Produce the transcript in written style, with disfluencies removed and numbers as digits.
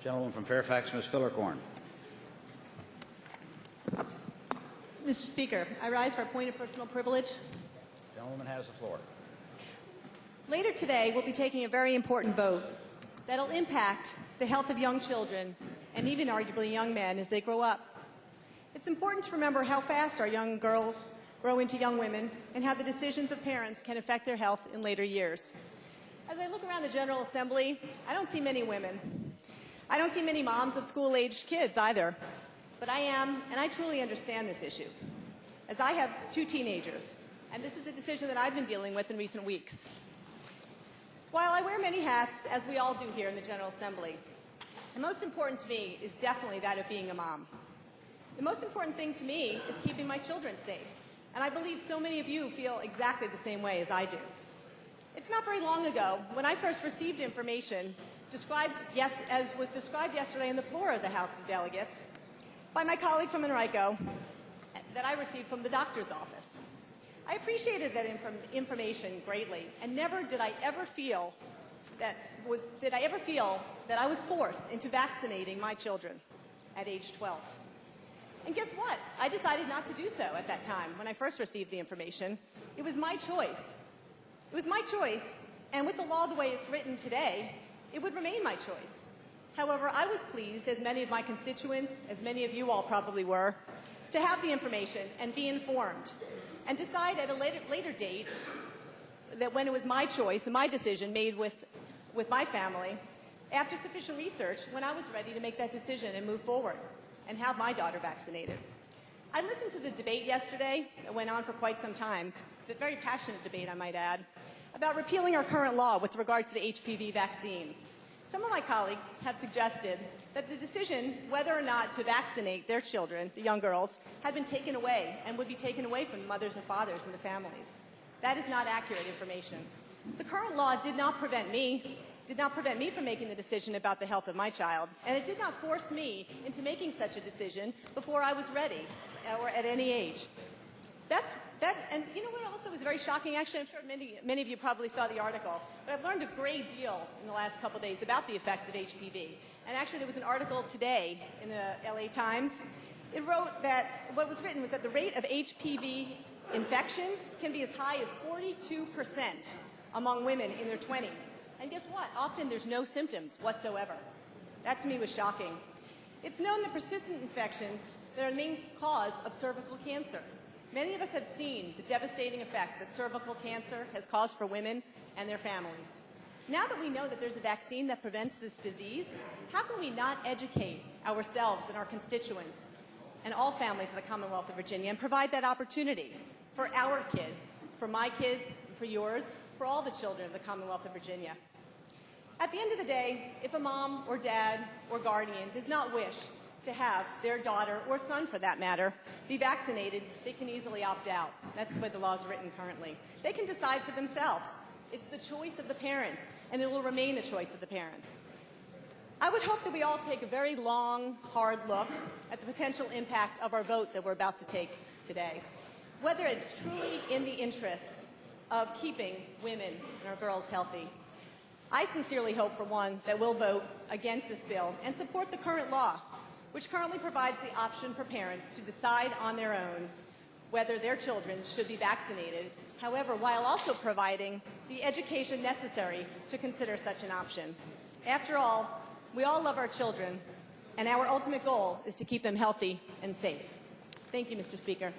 Gentleman from Fairfax, Ms. Fillercorn. Mr. Speaker, I rise for a point of personal privilege. The gentleman has the floor. Later today, we'll be taking a very important vote that'll impact the health of young children and even arguably young men as they grow up. It's important to remember how fast our young girls grow into young women and how the decisions of parents can affect their health in later years. As I look around the General Assembly, I don't see many women. I don't see many moms of school-aged kids either. But I am, and I truly understand this issue, as I have 2 teenagers, and this is a decision that I've been dealing with in recent weeks. While I wear many hats, as we all do here in the General Assembly, the most important to me is definitely that of being a mom. The most important thing to me is keeping my children safe, and I believe so many of you feel exactly the same way as I do. It's not very long ago when I first received information as was described yesterday on the floor of the House of Delegates by my colleague from Enrico that I received from the doctor's office. I appreciated that information greatly, and never did I ever feel that I was forced into vaccinating my children at age 12. And guess what? I decided not to do so at that time when I first received the information. It was my choice. It was my choice, and with the law the way it's written today, it would remain my choice. However, I was pleased, as many of my constituents, as many of you all probably were, to have the information and be informed and decide at a later date that when it was my choice and my decision made with my family, after sufficient research, when I was ready to make that decision and move forward and have my daughter vaccinated. I listened to the debate yesterday. It went on for quite some time, a very passionate debate, I might add, about repealing our current law with regard to the HPV vaccine. Some of my colleagues have suggested that the decision whether or not to vaccinate their children, the young girls, had been taken away and would be taken away from the mothers and fathers and the families. That is not accurate information. The current law did not prevent me from making the decision about the health of my child, and it did not force me into making such a decision before I was ready or at any age. And you know what also was very shocking? Actually, I'm sure many of you probably saw the article, but I've learned a great deal in the last couple of days about the effects of HPV. And actually, there was an article today in the LA Times. It wrote that what was written was that the rate of HPV infection can be as high as 42% among women in their 20s. And guess what? Often there's no symptoms whatsoever. That to me was shocking. It's known that persistent infections are the main cause of cervical cancer. Many of us have seen the devastating effects that cervical cancer has caused for women and their families. Now that we know that there's a vaccine that prevents this disease, how can we not educate ourselves and our constituents and all families of the Commonwealth of Virginia and provide that opportunity for our kids, for my kids, for yours, for all the children of the Commonwealth of Virginia? At the end of the day, if a mom or dad or guardian does not wish to have their daughter, or son for that matter, be vaccinated, they can easily opt out. That's the way the law is written currently. They can decide for themselves. It's the choice of the parents, and it will remain the choice of the parents. I would hope that we all take a very long, hard look at the potential impact of our vote that we're about to take today, whether it's truly in the interests of keeping women and our girls healthy. I sincerely hope, for one, that we'll vote against this bill and support the current law, which currently provides the option for parents to decide on their own whether their children should be vaccinated, however, while also providing the education necessary to consider such an option. After all, we all love our children, and our ultimate goal is to keep them healthy and safe. Thank you, Mr. Speaker.